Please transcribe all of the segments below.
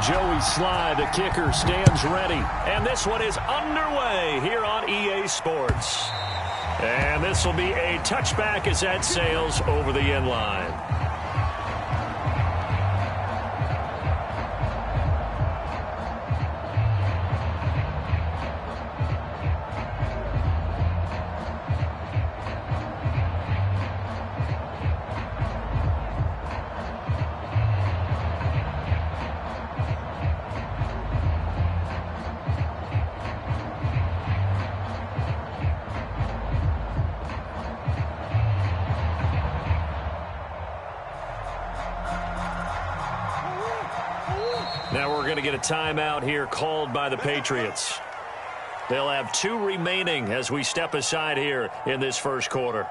Joey Sly, the kicker, stands ready. And this one is underway here on EA Sports. And this will be a touchback as that sails over the end line. Now we're going to get a timeout here called by the Patriots. They'll have 2 remaining as we step aside here in this first quarter.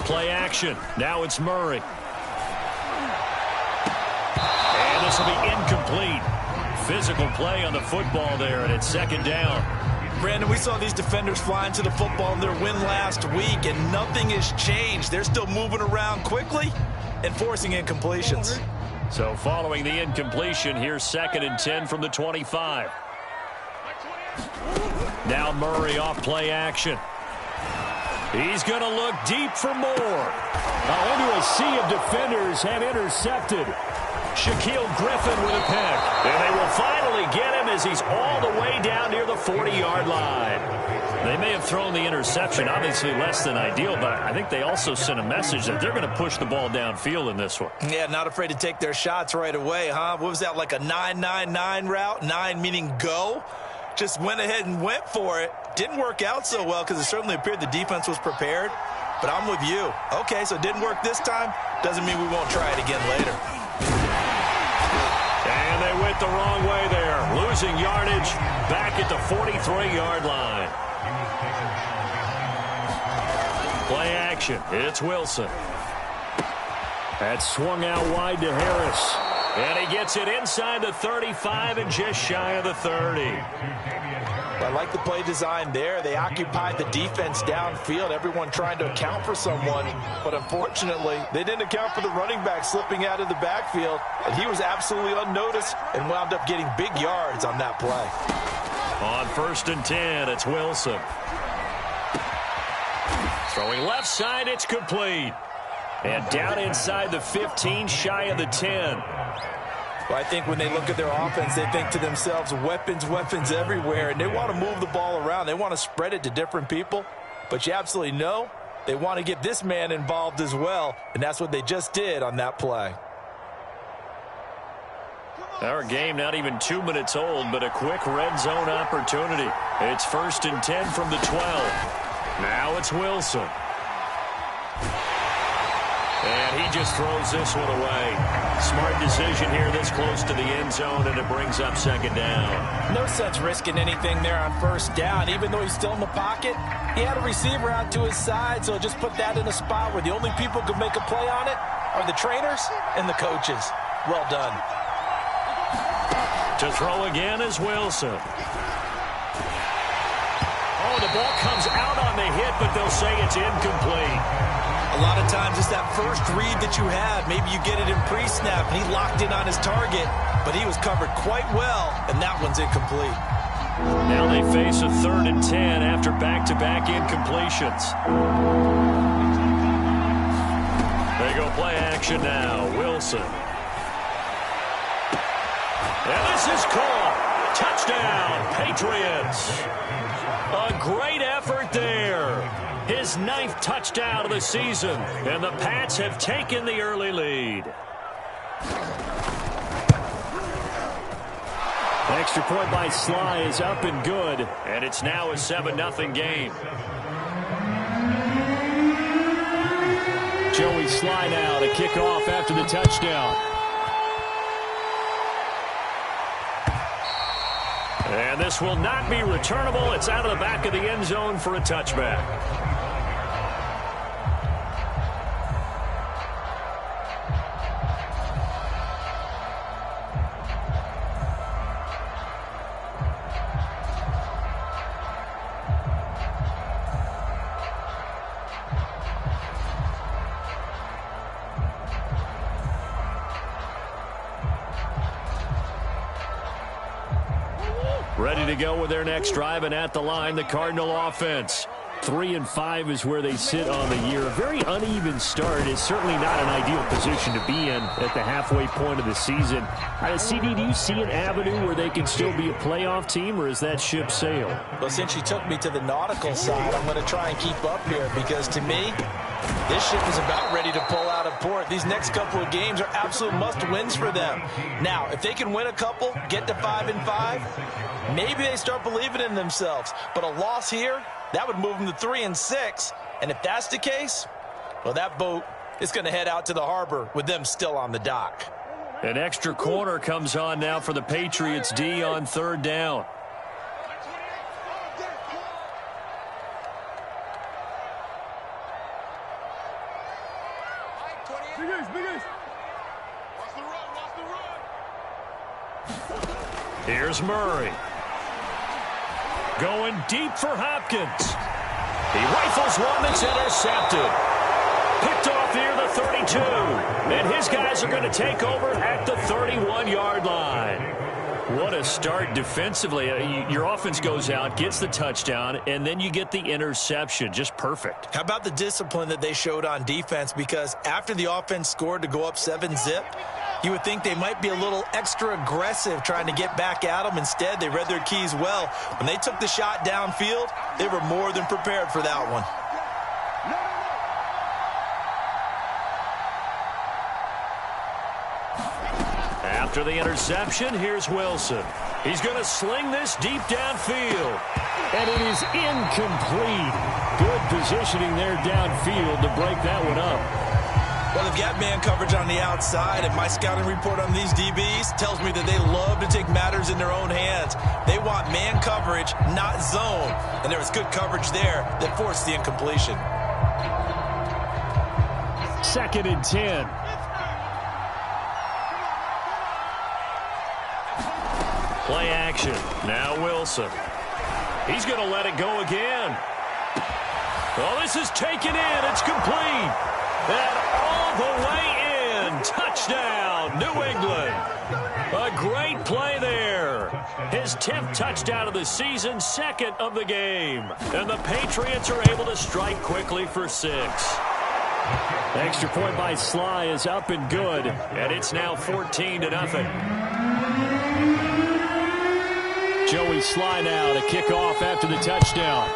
Play action. Now it's Murray. This will be incomplete. Physical play on the football there, and it's second down. Brandon, we saw these defenders flying to the football in their win last week, and nothing has changed. They're still moving around quickly and forcing incompletions. So following the incompletion, here's 2nd and 10 from the 25. Now Murray off play action. He's going to look deep for more. Now into a sea of defenders have intercepted. Shaquille Griffin with a pick. And they will finally get him as he's all the way down near the 40-yard line. They may have thrown the interception, obviously less than ideal, but I think they also sent a message that they're going to push the ball downfield in this one. Yeah, not afraid to take their shots right away, huh? What was that, like a 9-9-9 route? 9 meaning go? Just went ahead and went for it. Didn't work out so well because it certainly appeared the defense was prepared. But I'm with you. Okay, so it didn't work this time. Doesn't mean we won't try it again later. And they went the wrong way there. Losing yardage back at the 43-yard line. Play action. It's Wilson. That's swung out wide to Harris. And he gets it inside the 35 and just shy of the 30. I like the play design there. They occupied the defense downfield, everyone trying to account for someone. But unfortunately, they didn't account for the running back slipping out of the backfield. And he was absolutely unnoticed and wound up getting big yards on that play. On 1st and 10, it's Wilson. Throwing left side, it's complete. And down inside the 15, shy of the 10. Well, I think when they look at their offense, they think to themselves, weapons, weapons everywhere. And they want to move the ball around. They want to spread it to different people. But you absolutely know they want to get this man involved as well. And that's what they just did on that play. Our game not even 2 minutes old, but a quick red zone opportunity. It's 1st and 10 from the 12. Now it's Wilson. And he just throws this one away. Smart decision here this close to the end zone, and it brings up 2nd down. No sense risking anything there on 1st down. Even though he's still in the pocket, he had a receiver out to his side, so just put that in a spot where the only people who can make a play on it are the trainers and the coaches. Well done. To throw again is Wilson. Oh, the ball comes out on the hit, but they'll say it's incomplete. A lot of times it's that first read that you have. Maybe you get it in pre-snap, and he locked in on his target, but he was covered quite well, and that one's incomplete. Now they face a 3rd and 10 after back-to-back incompletions. They go play action now. Wilson. And this is caught. Touchdown, Patriots. A great effort there. His 9th touchdown of the season, and the Pats have taken the early lead. Extra point by Sly is up and good, and it's now a 7-0 game. Joey Sly now to kick off after the touchdown. And this will not be returnable. It's out of the back of the end zone for a touchback. Ready to go with their next drive, and at the line, the Cardinal offense. 3-5 is where they sit on the year. A very uneven start is certainly not an ideal position to be in at the halfway point of the season. CD, do you see an avenue where they can still be a playoff team, or is that ship sailed? Well, since you took me to the nautical side, I'm going to try and keep up here because, to me, this ship is about ready to pull out of port. These next couple of games are absolute must-wins for them. Now, if they can win a couple, get to 5-5, maybe they start believing in themselves. But a loss here, that would move them to 3-6. And if that's the case, well, that boat is going to head out to the harbor with them still on the dock. An extra corner comes on now for the Patriots D on 3rd down. Here's Murray. Going deep for Hopkins. He rifles one that's intercepted. Picked off near the 32. And his guys are going to take over at the 31-yard line. What a start defensively. Your offense goes out, gets the touchdown, and then you get the interception. Just perfect. How about the discipline that they showed on defense? Because after the offense scored to go up 7-zip, you would think they might be a little extra aggressive trying to get back at them. Instead, they read their keys well. When they took the shot downfield, they were more than prepared for that one. After the interception, here's Wilson. He's going to sling this deep downfield. And it is incomplete. Good positioning there downfield to break that one up. Well, they've got man coverage on the outside, and my scouting report on these DBs tells me that they love to take matters in their own hands. They want man coverage, not zone. And there was good coverage there that forced the incompletion. 2nd and 10. Play action. Now Wilson. He's going to let it go again. Oh, this is taken in. It's complete. And all the way in. Touchdown, New England. A great play there. His 10th touchdown of the season, 2nd of the game. And the Patriots are able to strike quickly for 6. Extra point by Sly is up and good. And it's now 14-0. Joey Sly now to kick off after the touchdown.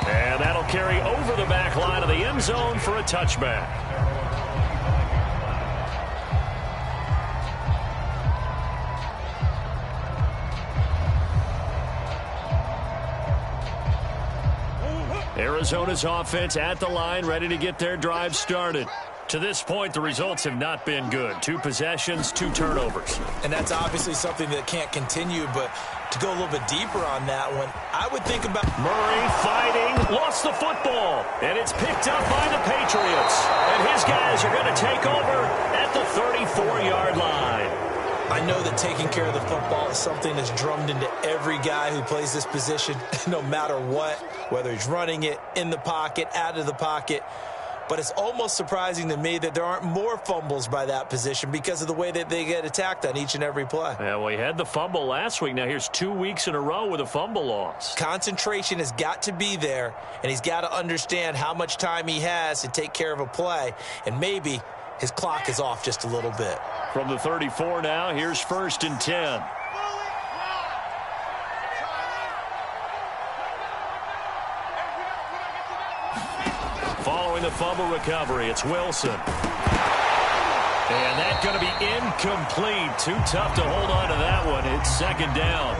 And that'll carry over the back line of the end zone for a touchback. Arizona's offense at the line, ready to get their drive started. To this point, the results have not been good. 2 possessions, 2 turnovers. And that's obviously something that can't continue, but to go a little bit deeper on that one, I would think about Murray fighting, lost the football, and it's picked up by the Patriots. And his guys are going to take over at the 34-yard line. I know that taking care of the football is something that's drummed into every guy who plays this position, no matter what, whether he's running it, in the pocket, out of the pocket. But it's almost surprising to me that there aren't more fumbles by that position because of the way that they get attacked on each and every play. Yeah, well, he had the fumble last week. Now here's 2 weeks in a row with a fumble loss. Concentration has got to be there, and he's got to understand how much time he has to take care of a play. And maybe his clock is off just a little bit. From the 34 now, here's 1st and 10. Following the fumble recovery, it's Wilson. And that's going to be incomplete. Too tough to hold on to that one. It's 2nd down.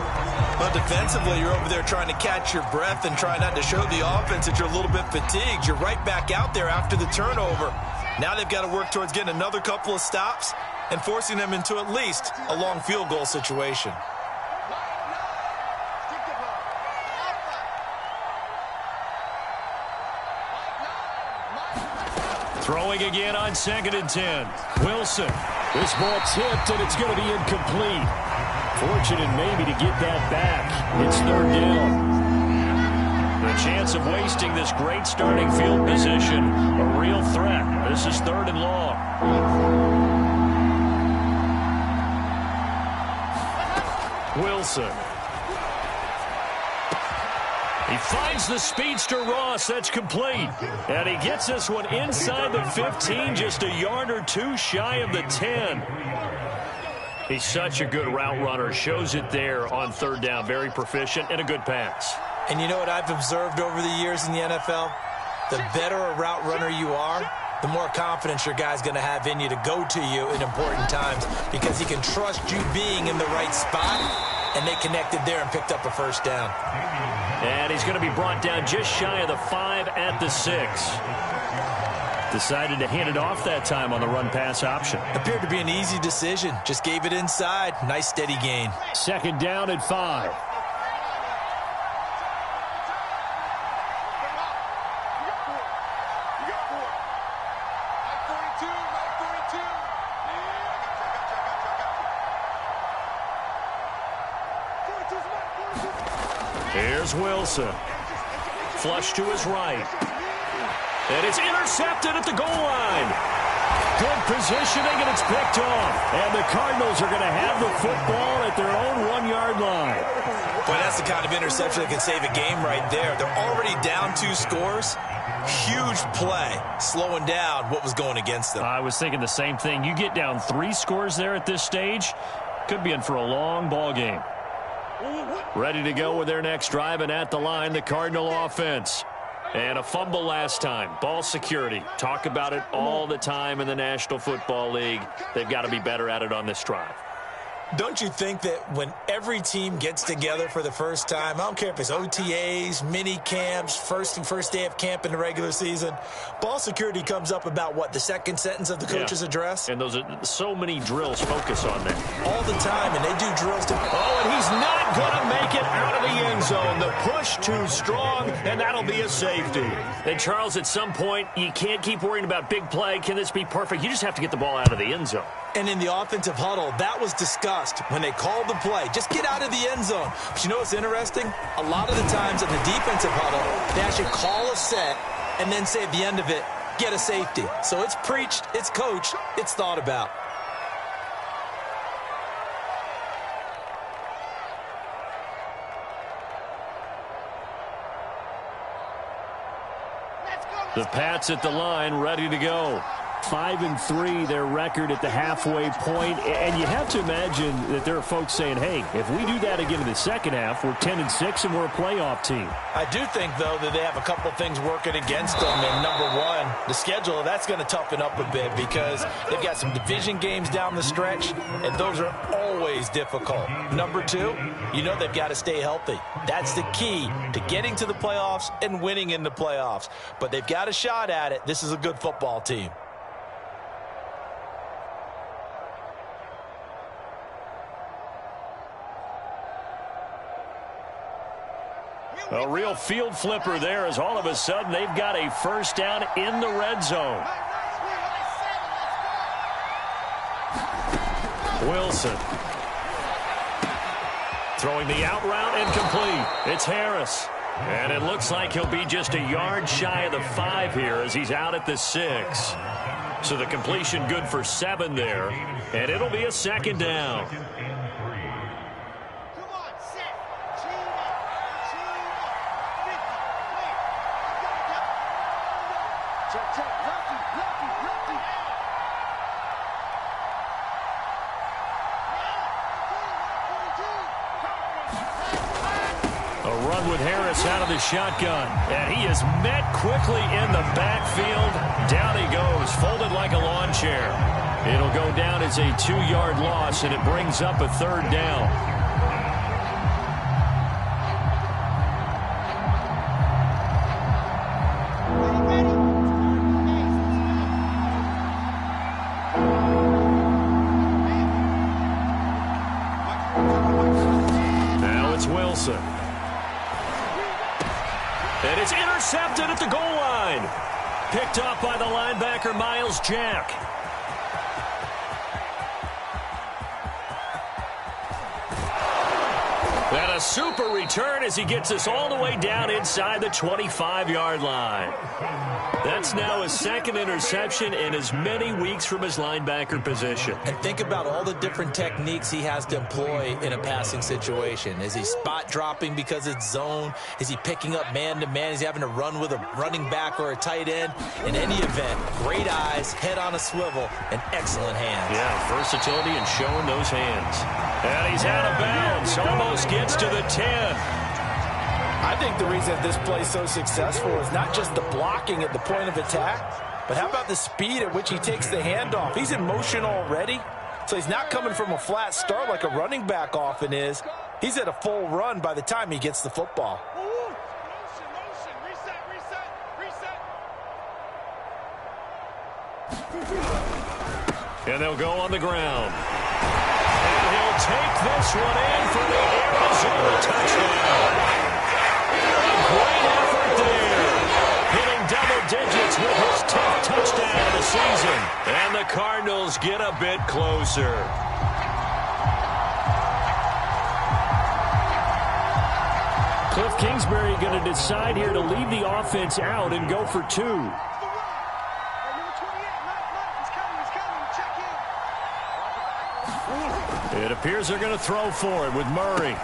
Well, defensively, you're over there trying to catch your breath and try not to show the offense that you're a little bit fatigued. You're right back out there after the turnover. Now they've got to work towards getting another couple of stops and forcing them into at least a long field goal situation. Throwing again on 2nd and 10. Wilson. This ball tipped, and it's going to be incomplete. Fortunate maybe to get that back. It's 3rd down. The chance of wasting this great starting field position, a real threat. This is 3rd and long. Wilson. He finds the speedster Ross. That's complete. And he gets this one inside the 15, just a yard or two shy of the 10. He's such a good route runner. Shows it there on third down. Very proficient and a good pass. And you know what I've observed over the years in the NFL? The better a route runner you are, the more confidence your guy's going to have in you to go to you in important times because he can trust you being in the right spot, and they connected there and picked up a first down. And he's going to be brought down just shy of the 5 at the 6. Decided to hand it off that time on the run-pass option. Appeared to be an easy decision. Just gave it inside. Nice, steady gain. Second down at 5. Here's Wilson. Flush to his right. And it's intercepted at the goal line. Good positioning, and it's picked off. And the Cardinals are going to have the football at their own 1-yard line. Boy, that's the kind of interception that can save a game right there. They're already down 2 scores. Huge play, slowing down what was going against them. I was thinking the same thing. You get down 3 scores there at this stage, could be in for a long ball game. Ready to go with their next drive, and at the line, the Cardinal offense. And a fumble last time. Ball security. Talk about it all the time in the National Football League. They've got to be better at it on this drive. Don't you think that when every team gets together for the first time, I don't care if it's OTAs, mini camps, first day of camp in the regular season, ball security comes up about what, the second sentence of the coach's address? And those are so many drills focus on that. All the time, and they do drills to... Oh, and he's not going to make it out of the end zone. The push too strong, and that'll be a safety. And Charles, at some point, you can't keep worrying about big play. Can this be perfect? You just have to get the ball out of the end zone. And in the offensive huddle, that was discussed when they called the play. Just get out of the end zone. But you know what's interesting? A lot of the times in the defensive huddle, they actually call a set and then say at the end of it, get a safety. So it's preached, it's coached, it's thought about. The Pats at the line, ready to go. 5-3, their record at the halfway point. And you have to imagine that there are folks saying, hey, if we do that again in the second half, we're 10-6 and we're a playoff team. I do think, though, that they have a couple of things working against them. And number one, the schedule, that's going to toughen up a bit because they've got some division games down the stretch, and those are always difficult. Number two, you know they've got to stay healthy. That's the key to getting to the playoffs and winning in the playoffs. But they've got a shot at it. This is a good football team. A real field flipper there as all of a sudden they've got a first down in the red zone. Wilson. Throwing the out route and complete. It's Harris. And it looks like he'll be just a yard shy of the 5 here as he's out at the 6. So the completion good for 7 there. And it'll be a second down. With Harris out of the shotgun, and he is met quickly in the backfield. Down he goes, folded like a lawn chair. It'll go down as a 2-yard loss, and it brings up a third down. Now it's Wilson. And it's intercepted at the goal line. Picked off by the linebacker, Miles Jack. And a super return as he gets us all the way down inside the 25-yard line. That's now his second interception in as many weeks from his linebacker position. And think about all the different techniques he has to employ in a passing situation. Is he spot dropping because it's zone? Is he picking up man-to-man? Is he having to run with a running back or a tight end? In any event, great eyes, head on a swivel, and excellent hands. Yeah, versatility and showing those hands. And he's out of bounds. Almost gets to the 10. I think the reason this play is so successful is not just the blocking at the point of attack, but how about the speed at which he takes the handoff? He's in motion already, so he's not coming from a flat start like a running back often is. He's at a full run by the time he gets the football. And they'll go on the ground. And he'll take this one in for the Arizona touchdown. Great effort there. Hitting double digits with his 10th touchdown of the season. And the Cardinals get a bit closer. Cliff Kingsbury going to decide here to leave the offense out and go for two. It appears they're going to throw for it with Murray.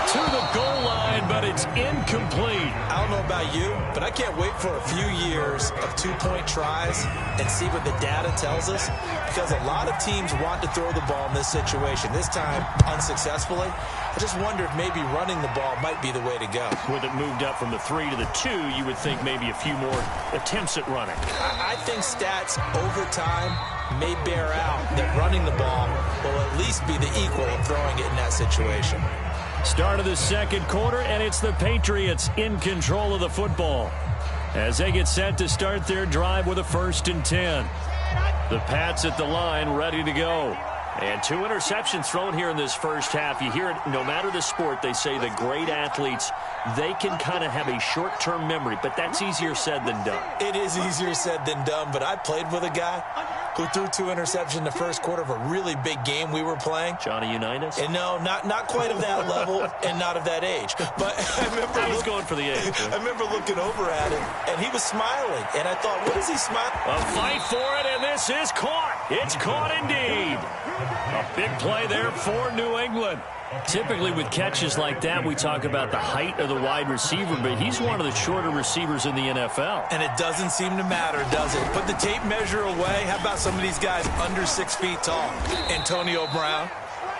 To the goal line, but it's incomplete. I don't know about you, but I can't wait for a few years of two-point tries and see what the data tells us, because a lot of teams want to throw the ball in this situation. This time, unsuccessfully. I just wonder if maybe running the ball might be the way to go. With it moved up from the 3 to the 2, you would think maybe a few more attempts at running. I think stats over time may bear out that running the ball will at least be the equal of throwing it in that situation. Start of the second quarter, and it's the Patriots in control of the football as they get set to start their drive with a 1st and 10. The Pats at the line ready to go. And 2 interceptions thrown here in this first half. You hear it, no matter the sport, they say the great athletes, they can kind of have a short-term memory, but that's easier said than done. It is easier said than done, but I played with a guy who threw 2 interceptions in the first quarter of a really big game we were playing. Johnny Unitas? And no, not quite of that level and not of that age. But I remember I was going for the age. I remember looking over at him, and he was smiling. And I thought, what is he smiling? A fight for it, and this is caught. It's caught indeed. A big play there for New England. Typically with catches like that, we talk about the height of the wide receiver, but he's one of the shorter receivers in the NFL. And it doesn't seem to matter, does it? Put the tape measure away. How about some of these guys under 6 feet tall? Antonio Brown,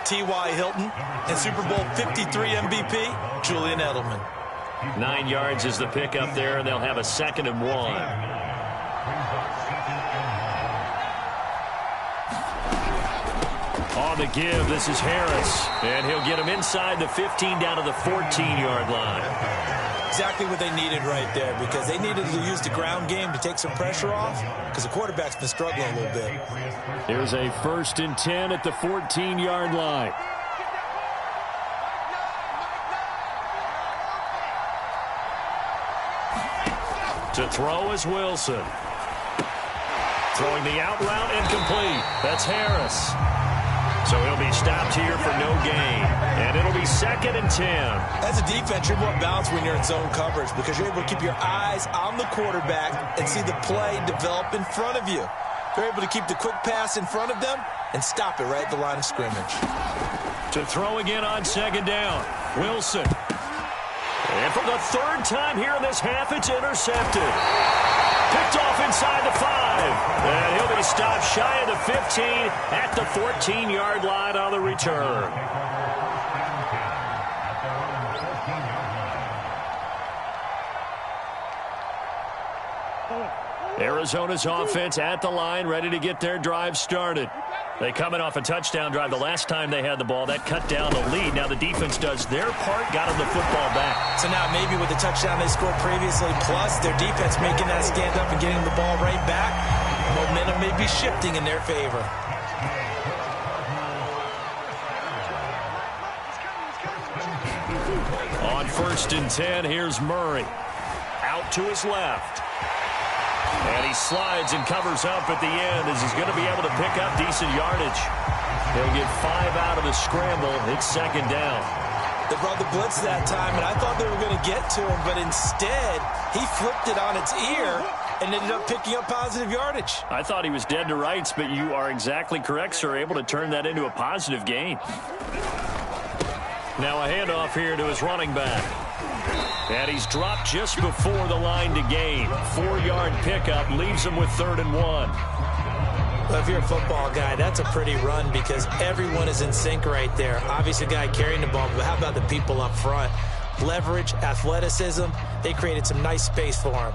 T.Y. Hilton, and Super Bowl 53 MVP, Julian Edelman. 9 yards is the pickup there, and they'll have a 2nd and 1. On the give, this is Harris. And he'll get him inside the 15 down to the 14-yard line. Exactly what they needed right there, because they needed to use the ground game to take some pressure off, because the quarterback's been struggling a little bit. Here's a 1st and 10 at the 14-yard line. To throw is Wilson. Throwing the out route incomplete. That's Harris. So he'll be stopped here for no gain. And it'll be 2nd and 10. As a defense, you're more balanced when you're in zone coverage because you're able to keep your eyes on the quarterback and see the play develop in front of you. You're able to keep the quick pass in front of them and stop it right at the line of scrimmage. To throw again on 2nd down. Wilson. And for the 3rd time here in this half, it's intercepted. Picked off inside the 5. And he'll be stopped shy of the 15 at the 14-yard line on the return. Arizona's offense at the line, ready to get their drive started. They coming off a touchdown drive the last time they had the ball. That cut down the lead. Now the defense does their part, got them the football back. So now maybe with the touchdown they scored previously, plus their defense making that stand up and getting the ball right back, momentum may be shifting in their favor. On 1st and 10, here's Murray. Out to his left. And he slides and covers up at the end as he's going to be able to pick up decent yardage. He'll get 5 out of the scramble. It's 2nd down. They brought the blitz that time, and I thought they were going to get to him, but instead, he flipped it on its ear and ended up picking up positive yardage. I thought he was dead to rights, but you are exactly correct, sir. Able to turn that into a positive gain. Now a handoff here to his running back. And he's dropped just before the line to gain. 4-yard pickup leaves him with 3rd and 1. Well, if you're a football guy, that's a pretty run because everyone is in sync right there. Obviously, the guy carrying the ball, but how about the people up front? Leverage, athleticism, they created some nice space for him.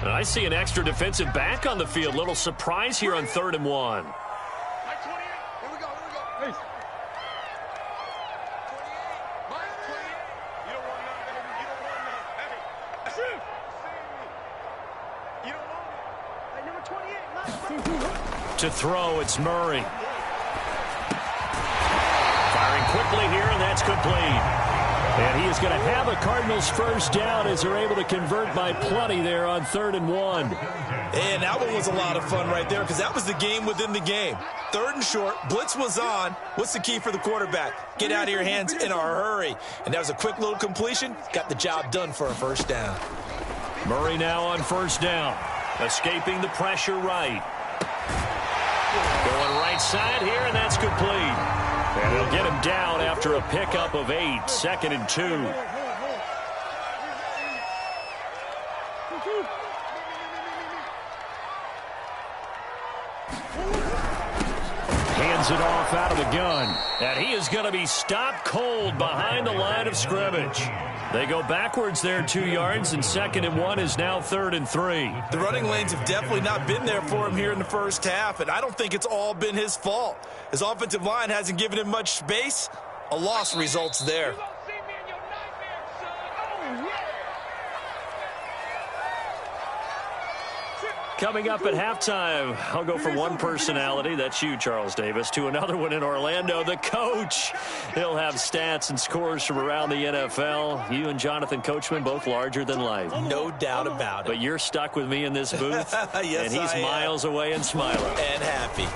And I see an extra defensive back on the field. Little surprise here on 3rd and 1. To throw, it's Murray. Firing quickly here, and that's complete. And he is going to have a Cardinals first down as they're able to convert by plenty there on 3rd and 1. And that one was a lot of fun right there because that was the game within the game. 3rd and short, blitz was on. What's the key for the quarterback? Get out of your hands in a hurry. And that was a quick little completion. Got the job done for a first down. Murray now on 1st down. Escaping the pressure right. Going right side here, and that's complete. And they'll get him down after a pickup of 8, 2nd and 2. Hands it off out of the gun. And he is going to be stopped cold behind the line of scrimmage. They go backwards there 2 yards, and 2nd and 1 is now 3rd and 3. The running lanes have definitely not been there for him here in the first half, and I don't think it's all been his fault. His offensive line hasn't given him much space. A loss results there. Coming up at halftime, I'll go from one personality, that's you, Charles Davis, to another one in Orlando, the coach. He'll have stats and scores from around the NFL. You and Jonathan Coachman, both larger than life. No doubt about it. But you're stuck with me in this booth, yes, and he's miles away and smiling. And happy.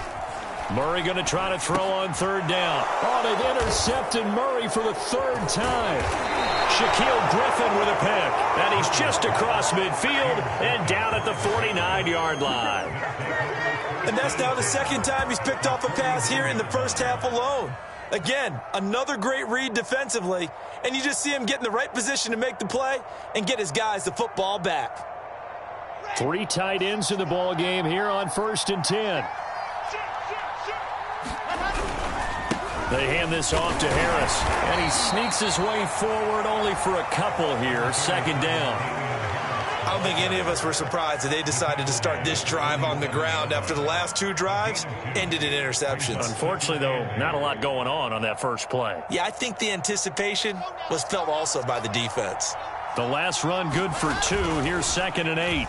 Murray going to try to throw on 3rd down. Oh, they've intercepted Murray for the 3rd time. Shaquille Griffin with a pick, and he's just across midfield and down at the 49-yard line. And that's now the 2nd time he's picked off a pass here in the first half alone. Again, another great read defensively, and you just see him get in the right position to make the play and get his guys the football back. 3 tight ends in the ball game here on 1st and 10. They hand this off to Harris, and he sneaks his way forward only for a couple here. 2nd down. I don't think any of us were surprised that they decided to start this drive on the ground after the last 2 drives ended in interceptions. Unfortunately, though, not a lot going on that first play. Yeah, I think the anticipation was felt also by the defense. The last run good for 2. Here's 2nd and 8.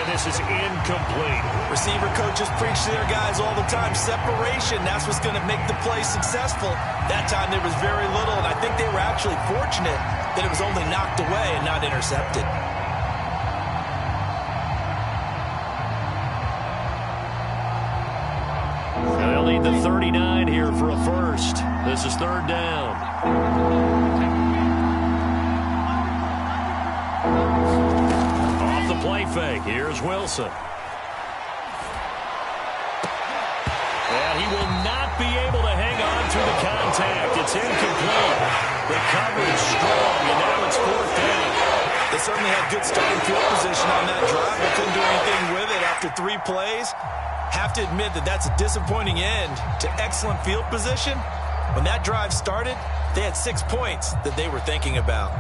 This is incomplete. Receiver coaches preach to their guys all the time. Separation, that's what's going to make the play successful. That time there was very little, and I think they were actually fortunate that it was only knocked away and not intercepted. They'll need the 39 here for a first. This is 3rd down. Play fake. Here's Wilson. And he will not be able to hang on through the contact. It's incomplete. The coverage strong, and now it's 4th down. They certainly had good starting field position on that drive, but couldn't do anything with it after 3 plays. Have to admit that that's a disappointing end to excellent field position. When that drive started, they had 6 points that they were thinking about.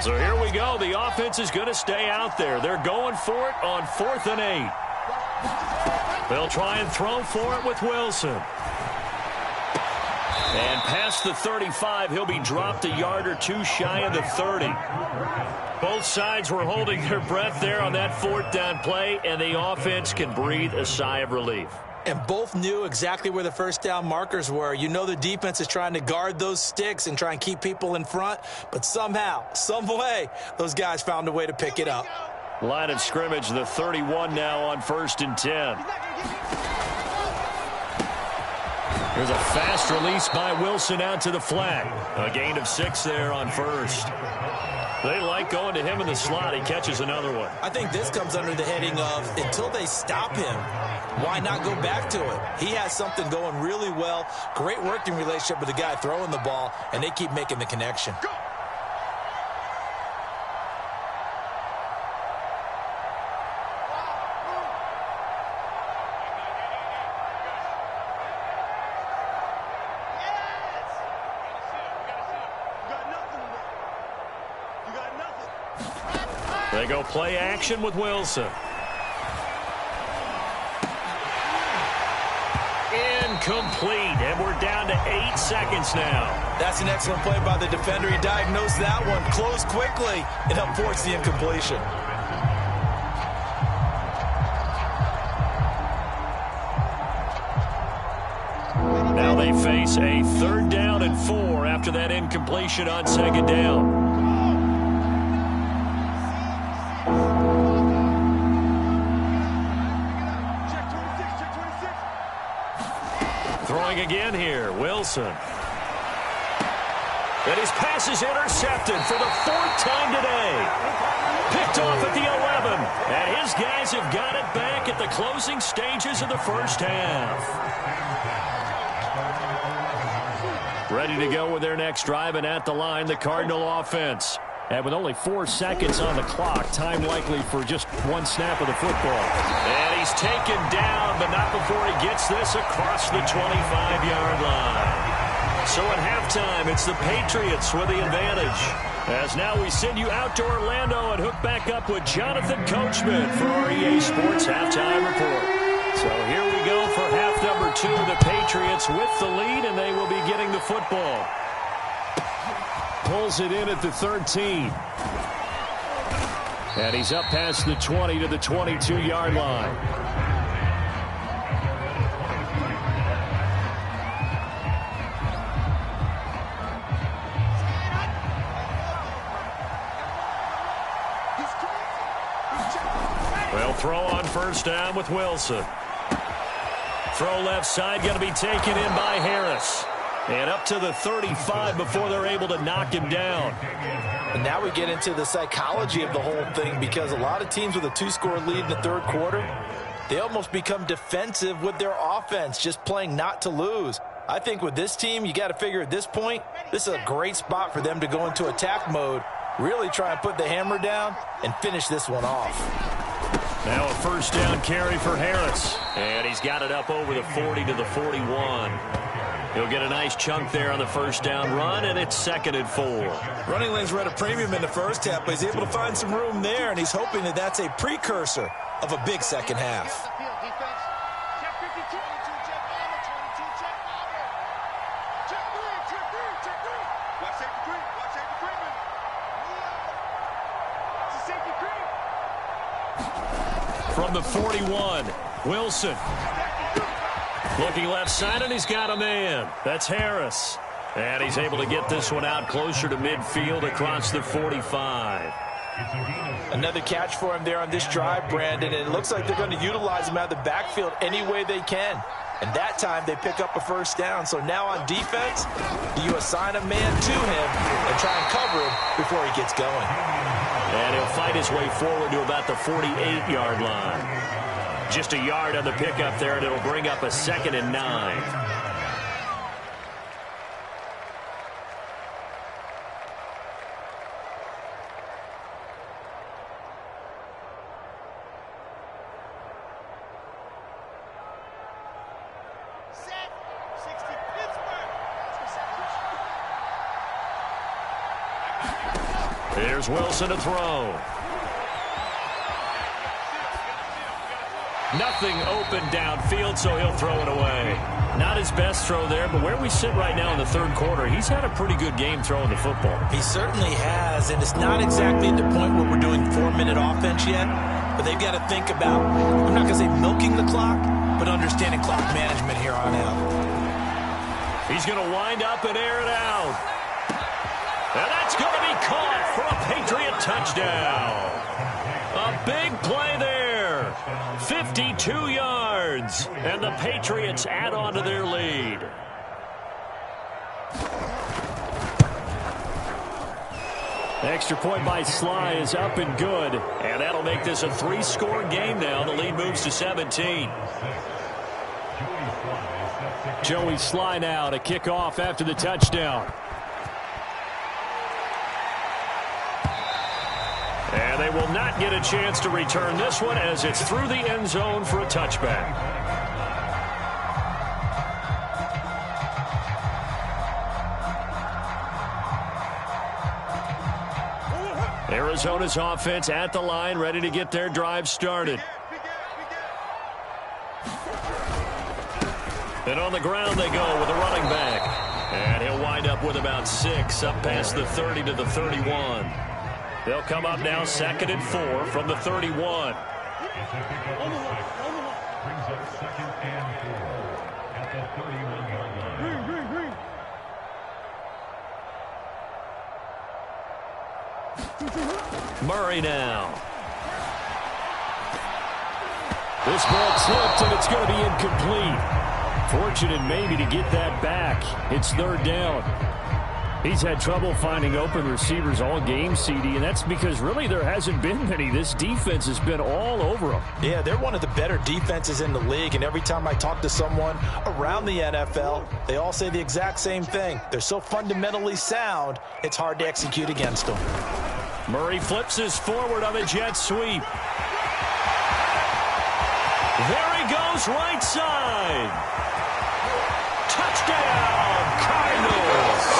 So here we go. The offense is going to stay out there. They're going for it on 4th and 8. They'll try and throw for it with Wilson. And past the 35, he'll be dropped a yard or two shy of the 30. Both sides were holding their breath there on that fourth down play, and the offense can breathe a sigh of relief. And both knew exactly where the first down markers were. You know the defense is trying to guard those sticks and try and keep people in front, but somehow, some way, those guys found a way to pick it up. Line of scrimmage, the 31 now on 1st and 10. Here's a fast release by Wilson out to the flat. A gain of 6 there on 1st. They like going to him in the slot. He catches another one. I think this comes under the heading of until they stop him, why not go back to it? He has something going really well. Great working relationship with the guy throwing the ball, and they keep making the connection. They go play action with Wilson. Incomplete, and we're down to 8 seconds now. That's an excellent play by the defender. He diagnosed that one, closed quickly, and helped force the incompletion. Now they face a 3rd down and 4 after that incompletion on 2nd down. Throwing again here, Wilson. And his pass is intercepted for the 4th time today. Picked off at the 11. And his guys have got it back at the closing stages of the first half. Ready to go with their next drive, and at the line, the Cardinal offense. And with only 4 seconds on the clock, time likely for just 1 snap of the football. And he's taken down, but not before he gets this across the 25-yard line. So at halftime, it's the Patriots with the advantage. As now we send you out to Orlando and hook back up with Jonathan Coachman for our EA Sports Halftime Report. So here we go for half number 2. The Patriots with the lead, and they will be getting the football. Pulls it in at the 13. And he's up past the 20 to the 22-yard line. Well, throw on 1st down with Wilson. Throw left side, going to be taken in by Harris. And up to the 35 before they're able to knock him down. And now we get into the psychology of the whole thing, because a lot of teams with a 2-score lead in the 3rd quarter, they almost become defensive with their offense, just playing not to lose. I think with this team, you got to figure at this point, this is a great spot for them to go into attack mode, really try and put the hammer down and finish this one off. Now a 1st down carry for Harris. And he's got it up over the 40 to the 41. He'll get a nice chunk there on the 1st down run, and it's 2nd and 4. Running lanes were at a premium in the first half, but he's able to find some room there, and he's hoping that that's a precursor of a big second half. From the 41, Wilson. Looking left side, and he's got a man. That's Harris. And he's able to get this one out closer to midfield across the 45. Another catch for him there on this drive, Brandon, and it looks like they're going to utilize him out of the backfield any way they can. And that time they pick up a 1st down. So now on defense, you assign a man to him and try and cover him before he gets going. And he'll fight his way forward to about the 48-yard line. Just a yard on the pickup there, and it'll bring up a 2nd and 9. Here's Wilson to throw. Nothing open downfield, so he'll throw it away. Not his best throw there, but where we sit right now in the third quarter, he's had a pretty good game throwing the football. He certainly has, and it's not exactly at the point where we're doing 4-minute offense yet, but they've got to think about, I'm not going to say milking the clock, but understanding clock management here on out. He's going to wind up and air it out. And that's going to be caught for a Patriot touchdown. A big play there. 52 yards. And the Patriots add on to their lead. Extra point by Sly is up and good. And that'll make this a 3-score game now. The lead moves to 17. Joey Sly now to kick off after the touchdown. And they will not get a chance to return this one as it's through the end zone for a touchback. Arizona's offense at the line, ready to get their drive started. And on the ground they go with a running back. And he'll wind up with about 6 up past the 30 to the 31. They'll come up now 2nd and 4 from the 31. Murray now. This ball slipped and it's going to be incomplete. Fortunate maybe to get that back. It's 3rd down. He's had trouble finding open receivers all game, CD, and that's because really there hasn't been many. This defense has been all over them. Yeah, they're one of the better defenses in the league, and every time I talk to someone around the NFL, they all say the exact same thing. They're so fundamentally sound, it's hard to execute against them. Murray flips his forward on a jet sweep. There he goes, right side. Touchdown, Cardinals.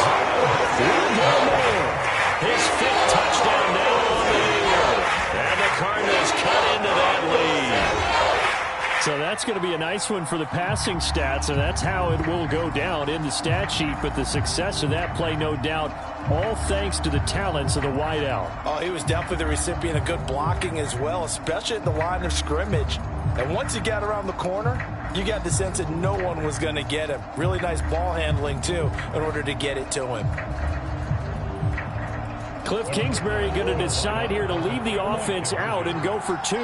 His 5th touchdown now on the year. And the Cardinals cut into that lead. So that's going to be a nice one for the passing stats, and that's how it will go down in the stat sheet. But the success of that play, no doubt, all thanks to the talents of the wideout. Oh, he was definitely the recipient of good blocking as well, especially at the line of scrimmage. And once he got around the corner, you got the sense that no one was going to get him. Really nice ball handling, too, in order to get it to him. Cliff Kingsbury going to decide here to leave the offense out and go for 2.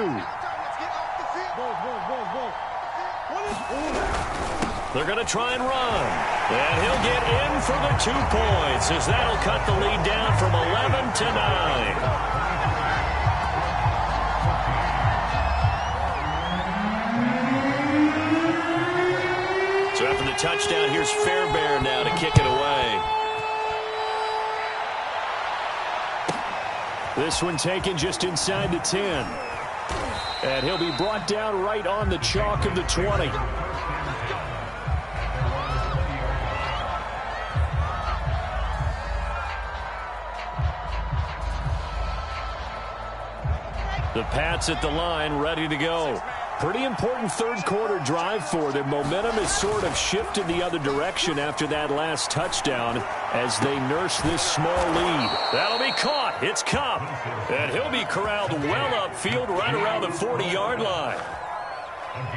They're going to try and run. And he'll get in for the 2 points as that'll cut the lead down from 11 to 9. So after the touchdown, here's Fairbairn now to kick it away. This one taken just inside the 10. And he'll be brought down right on the chalk of the 20. The Pats at the line, ready to go. Pretty important third quarter drive for them. Momentum has sort of shifted the other direction after that last touchdown as they nurse this small lead. That'll be caught. It's Cup. And he'll be corralled well upfield right around the 40-yard line.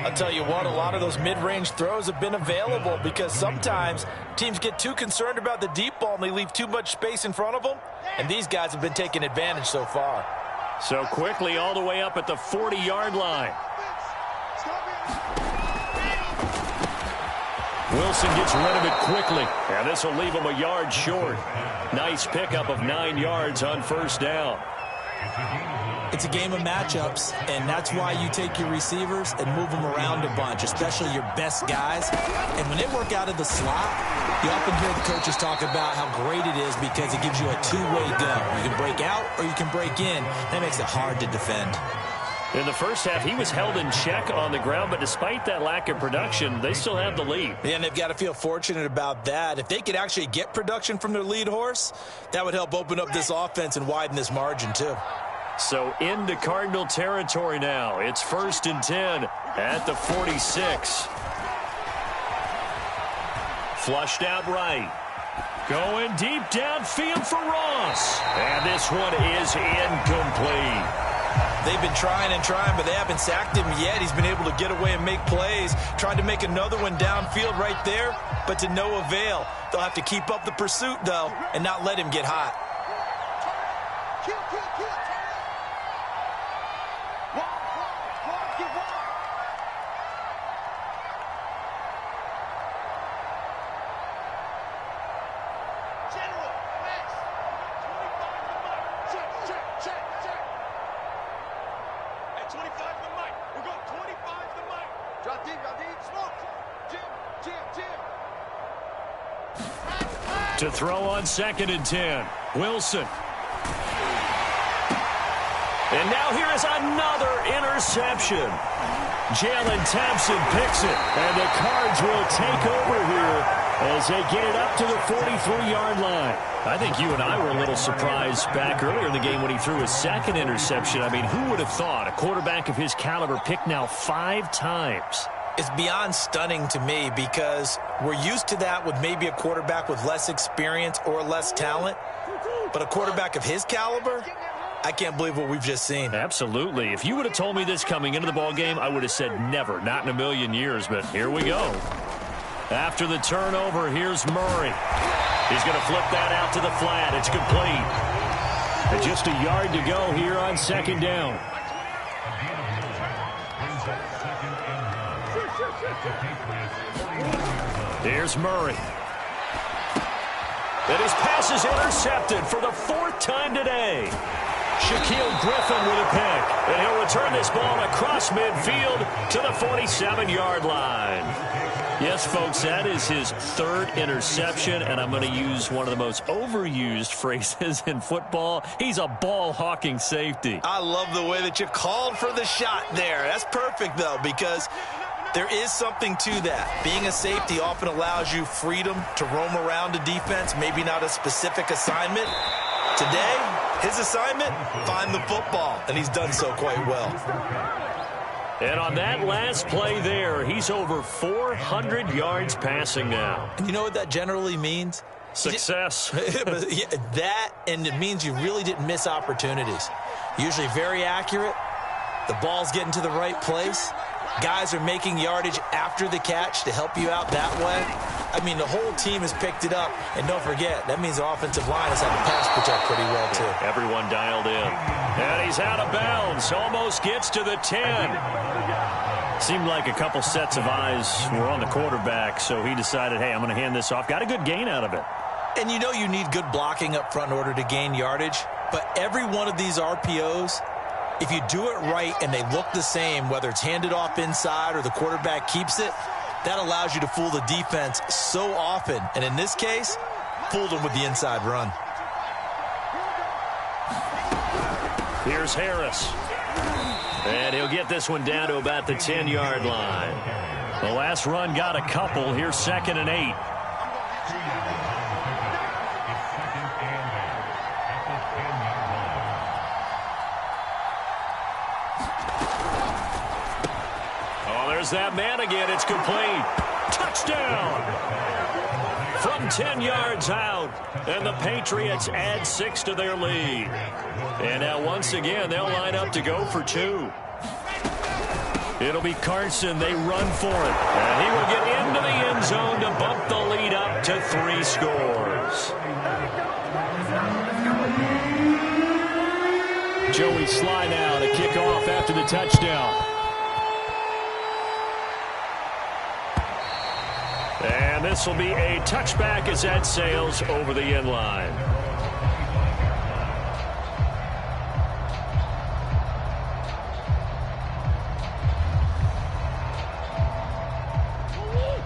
I'll tell you what, a lot of those mid-range throws have been available because sometimes teams get too concerned about the deep ball and they leave too much space in front of them. And these guys have been taking advantage so far. So quickly all the way up at the 40-yard line. Wilson gets rid of it quickly, and this will leave him a yard short. Nice pickup of 9 yards on first down. It's a game of matchups, and that's why you take your receivers and move them around a bunch, especially your best guys. And when they work out of the slot, you often hear the coaches talk about how great it is because it gives you a two-way go. You can break out or you can break in. That makes it hard to defend. In the first half, he was held in check on the ground, but despite that lack of production, they still have the lead. Yeah, and they've got to feel fortunate about that. If they could actually get production from their lead horse, that would help open up this offense and widen this margin, too. So into Cardinal territory now. It's 1st and 10 at the 46. Flushed out right. Going deep downfield for Ross. And this one is incomplete. They've been trying and trying, but they haven't sacked him yet. He's been able to get away and make plays. Tried to make another one downfield right there, but to no avail. They'll have to keep up the pursuit, though, and not let him get hot. To throw on 2nd and 10. Wilson. And now here is another interception. Jalen Thompson picks it. And the Cards will take over here as they get it up to the 43-yard line. I think you and I were a little surprised back earlier in the game when he threw his 2nd interception. I mean, who would have thought a quarterback of his caliber picked now 5 times? It's beyond stunning to me because we're used to that with maybe a quarterback with less experience or less talent. But a quarterback of his caliber, I can't believe what we've just seen. Absolutely. If you would have told me this coming into the ballgame, I would have said never, not in a million years. But here we go. After the turnover, here's Murray. He's going to flip that out to the flat. It's complete. And just a yard to go here on 2nd down. Here's Murray. And his pass is intercepted for the 4th time today. Shaquille Griffin with a pick. And he'll return this ball across midfield to the 47-yard line. Yes, folks, that is his 3rd interception, and I'm going to use one of the most overused phrases in football. He's a ball-hawking safety. I love the way that you called for the shot there. That's perfect, though, because there is something to that. Being a safety often allows you freedom to roam around a defense, maybe not a specific assignment. Today, his assignment, find the football, and he's done so quite well. And on that last play there, he's over 400 yards passing now. And you know what that generally means? Success. That, and it means you really didn't miss opportunities. Usually very accurate. The ball's getting to the right place. Guys are making yardage after the catch to help you out that way. I mean, the whole team has picked it up. And don't forget, that means the offensive line has had to pass protect pretty well, too. Yeah, everyone dialed in. And he's out of bounds. Almost gets to the 10. Seemed like a couple sets of eyes were on the quarterback, so he decided, hey, I'm going to hand this off. Got a good gain out of it. And you know you need good blocking up front in order to gain yardage. But every one of these RPOs, if you do it right and they look the same, whether it's handed off inside or the quarterback keeps it, that allows you to fool the defense so often. And in this case, fooled them with the inside run. Here's Harris. And he'll get this one down to about the 10-yard line. The last run got a couple. Here's 2nd and 8. There's that man again. It's complete. Touchdown. From 10 yards out. And the Patriots add 6 to their lead. And now once again, they'll line up to go for 2. It'll be Carson. They run for it. And he will get into the end zone to bump the lead up to 3 scores. Joey Sly now to kick off after the touchdown. And this will be a touchback as that sails over the end line.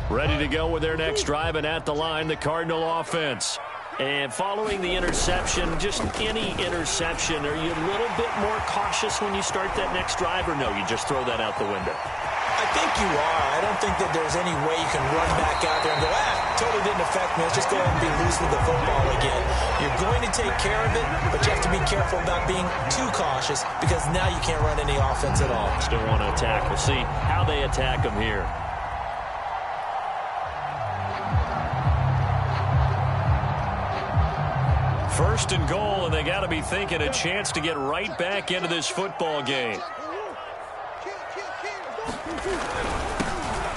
Ready to go with their next drive, and at the line, the Cardinal offense. And following the interception, just any interception, are you a little bit more cautious when you start that next drive, or no, you just throw that out the window? I think you are. I don't think that there's any way you can run back out there and go, totally didn't affect me. Let's just go ahead and be loose with the football again. You're going to to take care of it, but you have to be careful about being too cautious because now you can't run any offense at all. Still want to attack. We'll see how they attack them here. First and goal, and they got to be thinking a chance to get right back into this football game.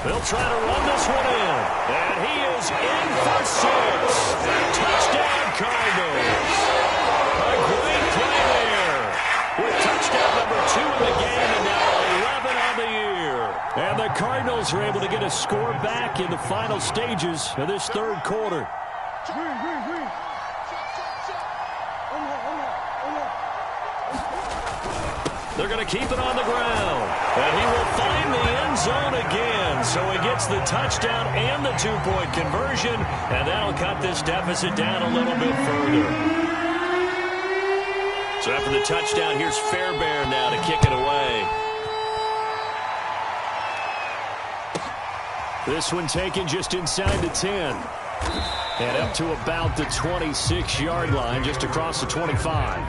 They'll try to run this one in, and he is in for 6. Touchdown, Cardinals. A great play there with touchdown number 2 in the game, and now 11 on the year. And the Cardinals are able to get a score back in the final stages of this third quarter. They're going to keep it on the ground. And he will find the end zone again. So he gets the touchdown and the 2-point conversion. And that'll cut this deficit down a little bit further. So after the touchdown, here's Fairbairn now to kick it away. This one taken just inside the 10. And up to about the 26-yard line, just across the 25.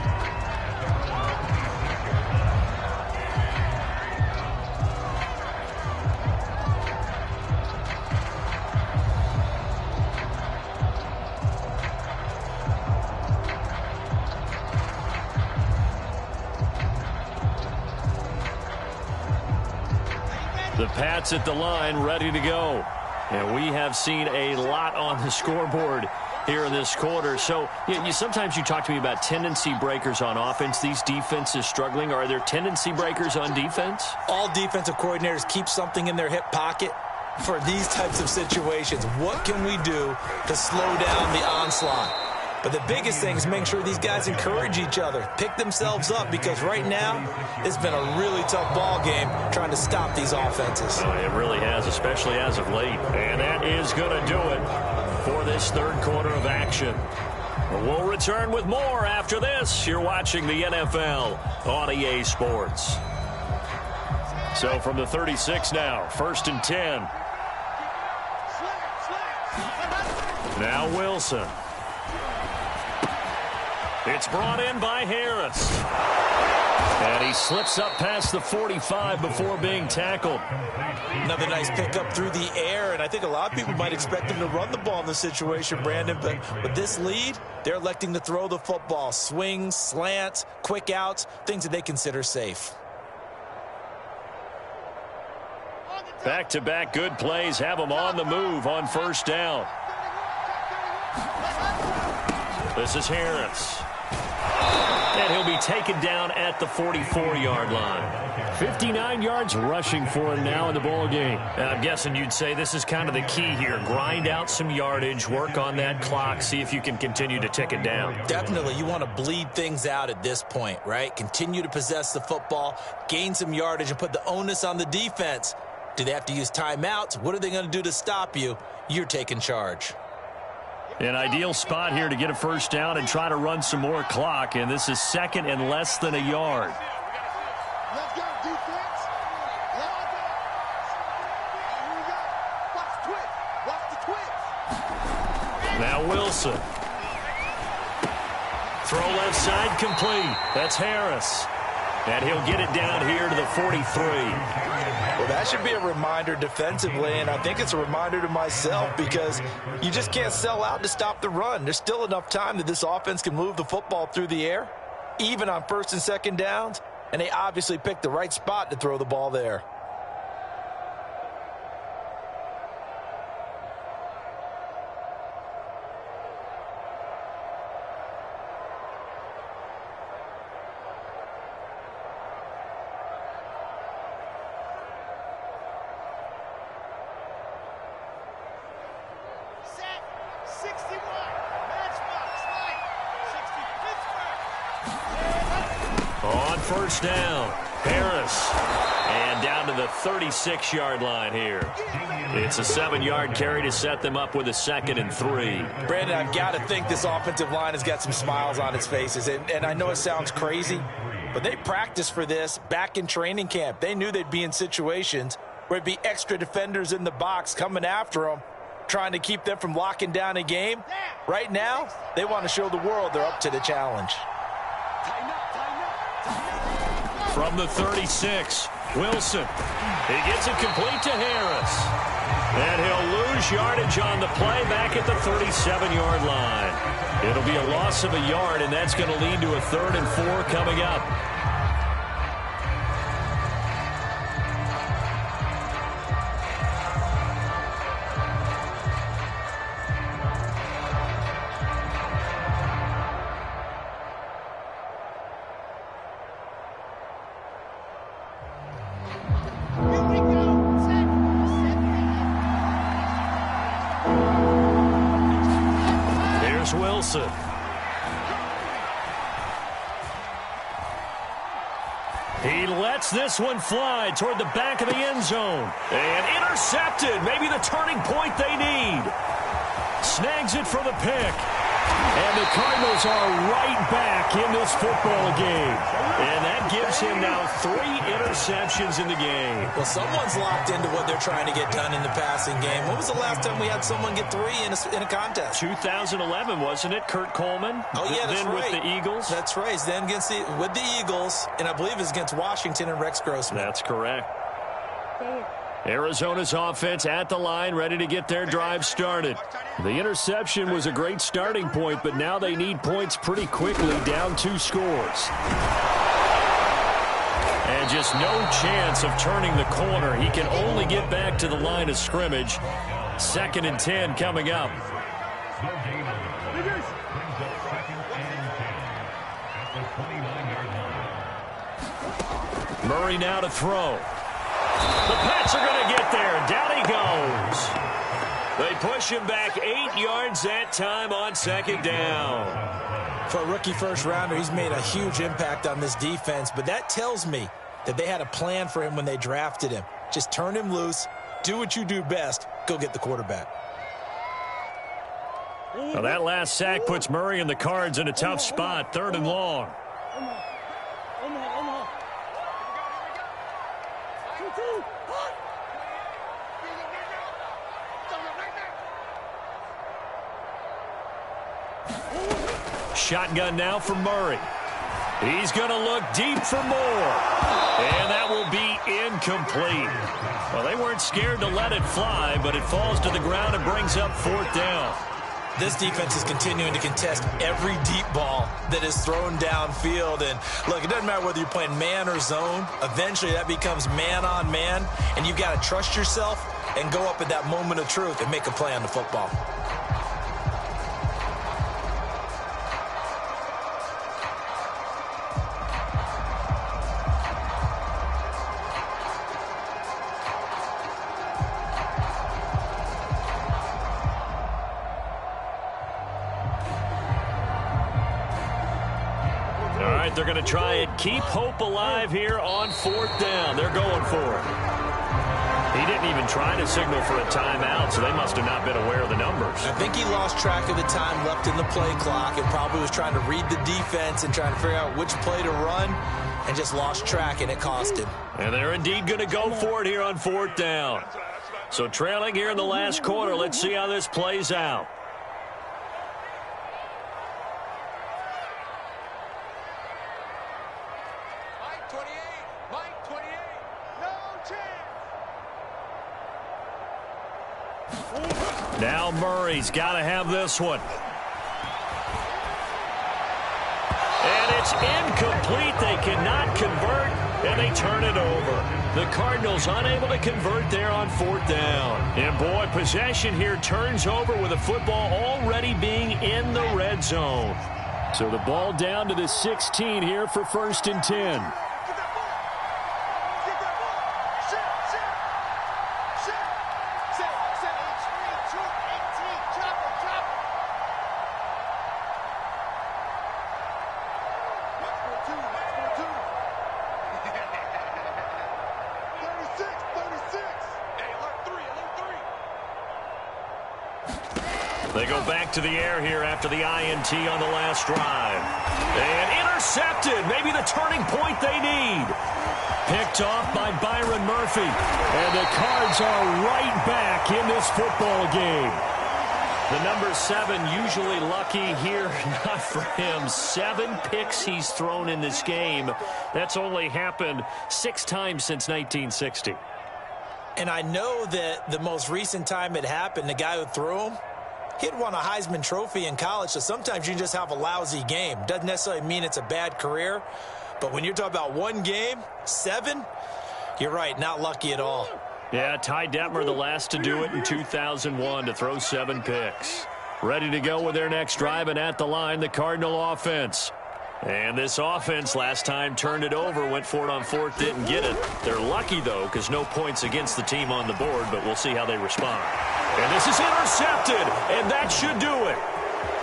The Pats at the line, ready to go. And we have seen a lot on the scoreboard here in this quarter. So sometimes you talk to me about tendency breakers on offense. These defenses struggling. Are there tendency breakers on defense? All defensive coordinators keep something in their hip pocket for these types of situations. What can we do to slow down the onslaught? But the biggest thing is making sure these guys encourage each other, pick themselves up, because right now it's been a really tough ball game trying to stop these offenses. Oh, it really has, especially as of late. And that is going to do it for this third quarter of action. We'll return with more after this. You're watching the NFL on EA Sports. So from the 36 now, 1st and 10. Now Wilson. It's brought in by Harris. And he slips up past the 45 before being tackled. Another nice pickup through the air, and I think a lot of people might expect him to run the ball in this situation, Brandon, but with this lead, they're electing to throw the football. Swings, slants, quick outs, things that they consider safe. Back-to-back good plays have them on the move on first down. This is Harris. And he'll be taken down at the 44-yard line. 59 yards rushing for him now in the ball game. I'm guessing you'd say this is kind of the key here. Grind out some yardage, work on that clock, see if you can continue to tick it down. Definitely. You want to bleed things out at this point, right? Continue to possess the football, gain some yardage, and put the onus on the defense. Do they have to use timeouts? What are they going to do to stop you? You're taking charge. An ideal spot here to get a first down and try to run some more clock, and this is second and less than a yard. Let's go, defense. Watch the twitch. Watch the twitch. Now Wilson. Throw left side complete. That's Harris. And he'll get it down here to the 43. Well, that should be a reminder defensively, and I think it's a reminder to myself because you just can't sell out to stop the run. There's still enough time that this offense can move the football through the air, even on first and second downs, and they obviously picked the right spot to throw the ball there. First down, Harris, and down to the 36-yard line here. It's a 7-yard carry to set them up with a 2nd and 3. Brandon, I've got to think this offensive line has got some smiles on its faces, and I know it sounds crazy, but they practiced for this back in training camp. They knew they'd be in situations where it'd be extra defenders in the box coming after them, trying to keep them from locking down a game. Right now, they want to show the world they're up to the challenge. From the 36, Wilson. He gets it complete to Harris. And he'll lose yardage on the play back at the 37-yard line. It'll be a loss of a yard, and that's going to lead to a 3rd and 4 coming up. Wilson. He lets this one fly toward the back of the end zone. And intercepted. Maybe the turning point they need. Snags it for the pick. And the Cardinals are right back in this football game. And that gives him now 3 interceptions in the game. Well, someone's locked into what they're trying to get done in the passing game. When was the last time we had someone get 3 in a contest? 2011, wasn't it? Kurt Coleman? Oh, yeah, that's then right. With the Eagles? That's right. Then with the Eagles, and I believe it's against Washington and Rex Grossman. That's correct. Arizona's offense at the line, ready to get their drive started. The interception was a great starting point, but now they need points pretty quickly, down 2 scores. And just no chance of turning the corner. He can only get back to the line of scrimmage. 2nd and 10 coming up. Murray now to throw. The Pats are going to get there. Down he goes. They push him back 8 yards that time on 2nd down. For a rookie first-rounder, he's made a huge impact on this defense, but that tells me that they had a plan for him when they drafted him. Just turn him loose, do what you do best, go get the quarterback. Well, that last sack puts Murray and the Cards in a tough spot, 3rd and long. Shotgun now for Murray. He's going to look deep for more. And that will be incomplete. Well, they weren't scared to let it fly, but it falls to the ground and brings up 4th down. This defense is continuing to contest every deep ball that is thrown downfield. And, look, it doesn't matter whether you're playing man or zone. Eventually, that becomes man-on-man, and you've got to trust yourself and go up at that moment of truth and make a play on the football. They're going to try and keep hope alive here on 4th down. They're going for it. He didn't even try to signal for a timeout, so they must have not been aware of the numbers. I think he lost track of the time left in the play clock and probably was trying to read the defense and trying to figure out which play to run and just lost track, and it cost him. And they're indeed going to go for it here on 4th down. So trailing here in the last quarter, let's see how this plays out. Now Murray's got to have this one. And it's incomplete. They cannot convert, and they turn it over. The Cardinals unable to convert there on 4th down. And, boy, possession here turns over with the football already being in the red zone. So the ball down to the 16 here for 1st and 10. They go back to the air here after the INT on the last drive. And intercepted. Maybe the turning point they need. Picked off by Byron Murphy. And the Cards are right back in this football game. The number 7 usually lucky here, not for him. 7 picks he's thrown in this game. That's only happened 6 times since 1960. And I know that the most recent time it happened, the guy who threw him, he'd won a Heisman Trophy in college, so sometimes you just have a lousy game. Doesn't necessarily mean it's a bad career, but when you're talking about one game, 7, you're right, not lucky at all. Yeah, Ty Detmer, the last to do it in 2001, to throw 7 picks. Ready to go with their next drive, and at the line, the Cardinal offense. And this offense last time turned it over, went for it on 4th, didn't get it. They're lucky, though, because no points against the team on the board, but we'll see how they respond. And this is intercepted, and that should do it.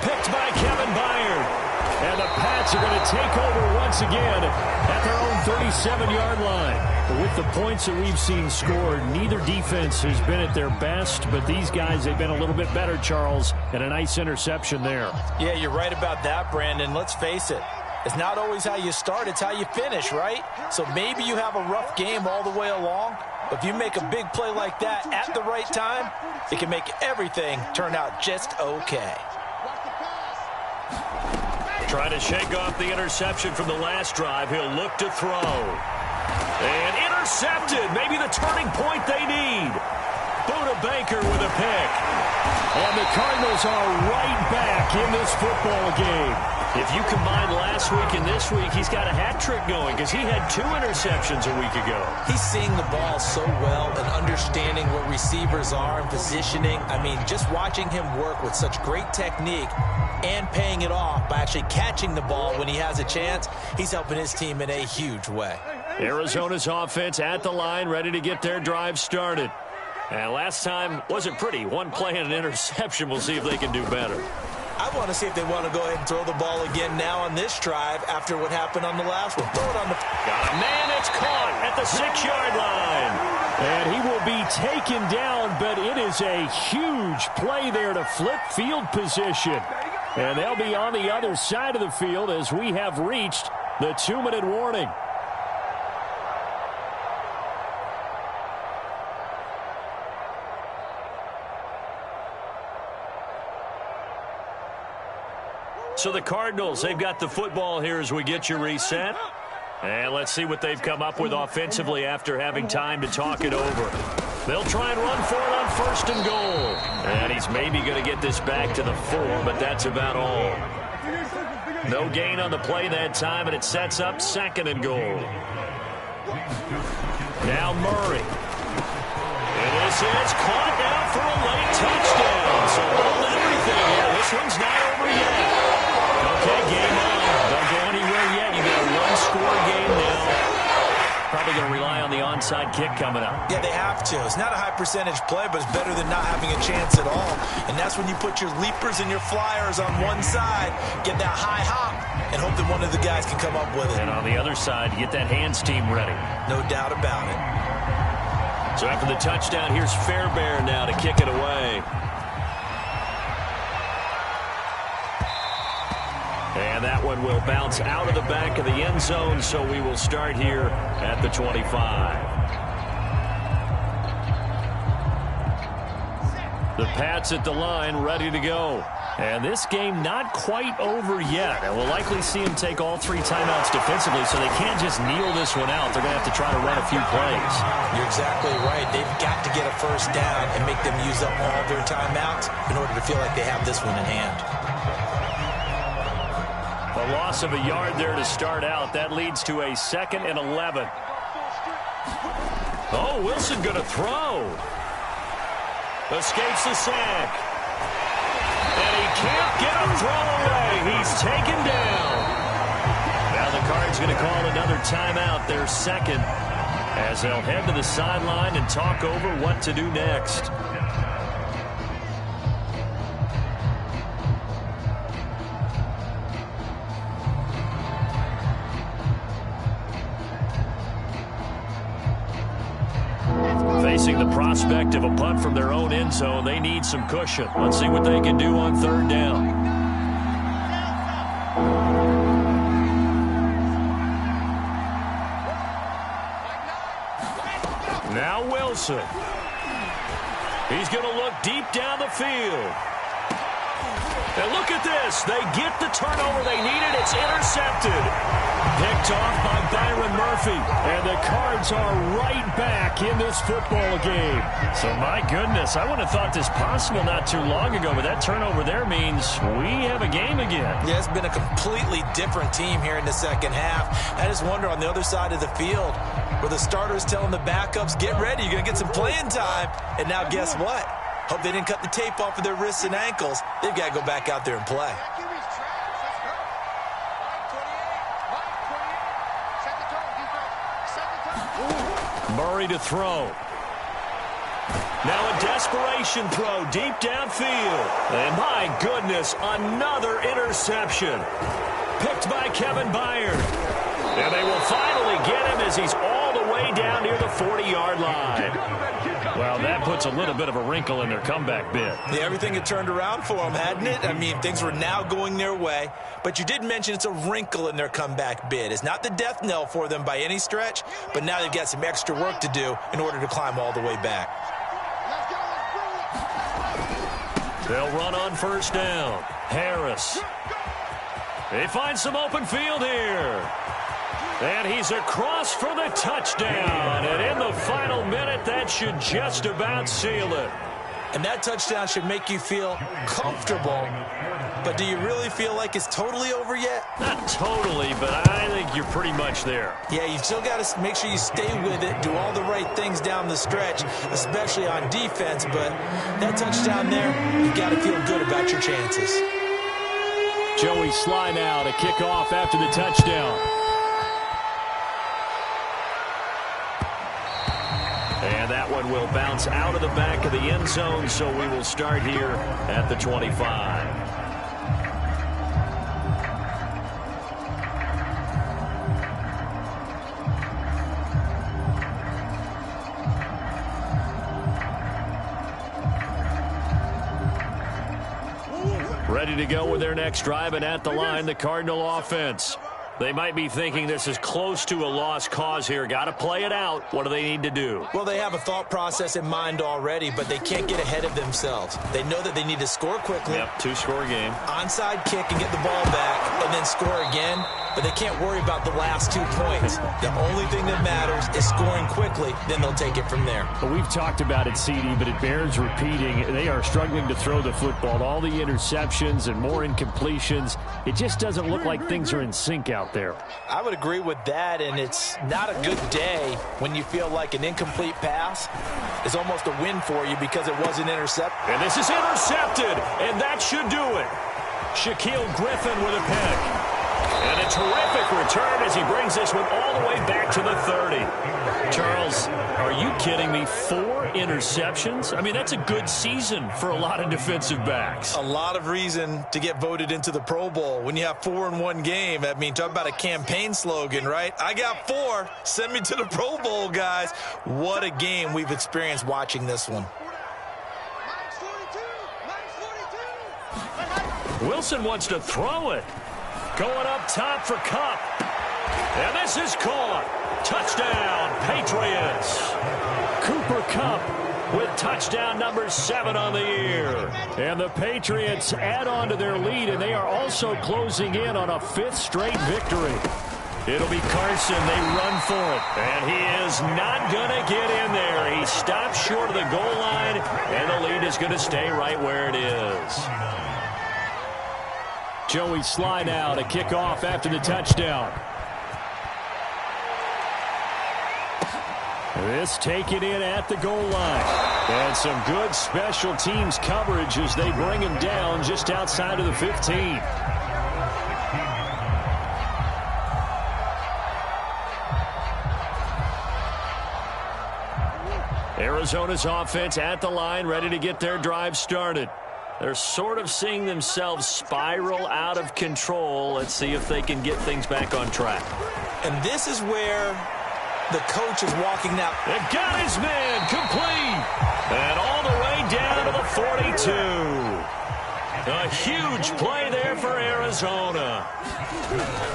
Picked by Kevin Byard. And the Pats are going to take over once again at their own 37-yard line. With the points that we've seen scored, neither defense has been at their best, but these guys, they've been a little bit better, Charles, and a nice interception there. Yeah, you're right about that, Brandon. Let's face it. It's not always how you start, it's how you finish, right? So maybe you have a rough game all the way along, but if you make a big play like that at the right time, it can make everything turn out just okay. Trying to shake off the interception from the last drive. He'll look to throw. And intercepted. Maybe the turning point they need. Buda Baker with a pick. And the Cardinals are right back in this football game. If you combine last week and this week, he's got a hat trick going because he had 2 interceptions a week ago. He's seeing the ball so well and understanding what receivers are and positioning. I mean, just watching him work with such great technique and paying it off by actually catching the ball when he has a chance, he's helping his team in a huge way. Arizona's offense at the line, ready to get their drive started. And last time wasn't pretty. 1 play and an interception. We'll see if they can do better. I want to see if they want to go ahead and throw the ball again now on this drive after what happened on the last one. Throw it on the... Got a man. It's caught at the 6-yard line. And he will be taken down, but it is a huge play there to flip field position. And they'll be on the other side of the field as we have reached the 2-minute warning. So the Cardinals, they've got the football here as we get you reset. And let's see what they've come up with offensively after having time to talk it over. They'll try and run for it on 1st and goal. And he's maybe going to get this back to the 4, but that's about all. No gain on the play that time, and it sets up 2nd and goal. Now Murray. And this is caught down for a late touchdown. So hold everything here. This one's not over yet. Okay, game on. Don't go anywhere yet. You got a 1-score game now. Probably going to rely on the onside kick coming up. Yeah, they have to. It's not a high percentage play, but it's better than not having a chance at all. And that's when you put your leapers and your flyers on one side, get that high hop, and hope that one of the guys can come up with it. And on the other side, get that hands team ready. No doubt about it. So after the touchdown, here's Fairbairn now to kick it away. And that one will bounce out of the back of the end zone, so we will start here at the 25. The Pats at the line, ready to go. And this game not quite over yet. And we'll likely see them take all 3 timeouts defensively, so they can't just kneel this one out. They're going to have to try to run a few plays. You're exactly right. They've got to get a 1st down and make them use up all their timeouts in order to feel like they have this one in hand. A loss of a yard there to start out. That leads to a 2nd and 11. Oh, Wilson going to throw. Escapes the sack. And he can't get a throw away. He's taken down. Now the Cards going to call another timeout, their 2nd, as they'll head to the sideline and talk over what to do next. Facing the prospect of a punt from their own end zone, they need some cushion. Let's see what they can do on 3rd down. Wilson. He's going to look deep down the field. And look at this. They get the turnover they needed. It's intercepted. Picked off by Byron Murphy. And the Cards are right back in this football game. So, my goodness, I wouldn't have thought this possible not too long ago, but that turnover there means we have a game again. Yeah, it's been a completely different team here in the second half. I just wonder on the other side of the field where the starters telling the backups, get ready, you're going to get some playing time. And now guess what? Hope they didn't cut the tape off of their wrists and ankles. They've got to go back out there and play. Murray to throw. Now a desperation throw deep downfield. And my goodness, another interception. Picked by Kevin Byard. And they will finally get him as he's all the way down near the 40-yard line. Well, that puts a little bit of a wrinkle in their comeback bid. Yeah, everything had turned around for them, hadn't it? I mean, things were now going their way. But you did mention it's a wrinkle in their comeback bid. It's not the death knell for them by any stretch, but now they've got some extra work to do in order to climb all the way back. They'll run on first down. Harris. They find some open field here. And he's across for the touchdown. And in the final minute, that should just about seal it. And that touchdown should make you feel comfortable. But do you really feel like it's totally over yet? Not totally, but I think you're pretty much there. Yeah, you still got to make sure you stay with it, do all the right things down the stretch, especially on defense. But that touchdown there, you got to feel good about your chances. Joey Sly now to kick off after the touchdown. And that one will bounce out of the back of the end zone, so we will start here at the 25. Ready to go with their next drive, and at the line, the Cardinal offense. They might be thinking this is close to a lost cause here. Got to play it out. What do they need to do? Well, they have a thought process in mind already, but they can't get ahead of themselves. They know that they need to score quickly. Yep, two-score game. Onside kick and get the ball back and then score again, but they can't worry about the last 2 points. The only thing that matters is scoring quickly, then they'll take it from there. Well, we've talked about it, CD, but it bears repeating. They are struggling to throw the football. All the interceptions and more incompletions. It just doesn't look like things are in sync out there. I would agree with that, and it's not a good day when you feel like an incomplete pass is almost a win for you because it wasn't intercepted. And this is intercepted, and that should do it. Shaquille Griffin with a pick. And a terrific return as he brings this one all the way back to the 30. Charles, are you kidding me? 4 interceptions? I mean, that's a good season for a lot of defensive backs. A lot of reason to get voted into the Pro Bowl. When you have 4 in one game, I mean, talk about a campaign slogan, right? I got 4. Send me to the Pro Bowl, guys. What a game we've experienced watching this one. Wilson wants to throw it. Going up top for Kupp. And this is caught. Touchdown, Patriots. Cooper Kupp with touchdown number 7 on the year. And the Patriots add on to their lead, and they are also closing in on a 5th straight victory. It'll be Carson. They run for it. And he is not going to get in there. He stops short of the goal line, and the lead is going to stay right where it is. Joey Sly now to kick off after the touchdown. This taken in at the goal line. And some good special teams coverage as they bring him down just outside of the 15. Arizona's offense at the line, ready to get their drive started. They're sort of seeing themselves spiral out of control. Let's see if they can get things back on track. And this is where the coach is walking now. They've got his man complete. And all the way down to the 42. A huge play there for Arizona.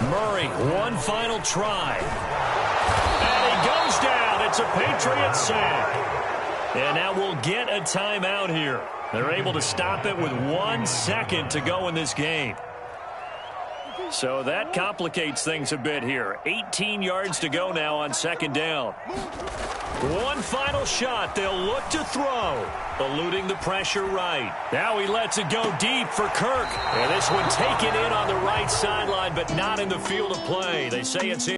Murray, one final try. And he goes down at It's a Patriots sack. And now we'll get a timeout here. They're able to stop it with 1 second to go in this game. So that complicates things a bit here. 18 yards to go now on second down. One final shot. They'll look to throw. Eluding the pressure right. Now he lets it go deep for Kirk. And this one taken in on the right sideline, but not in the field of play. They say it's in.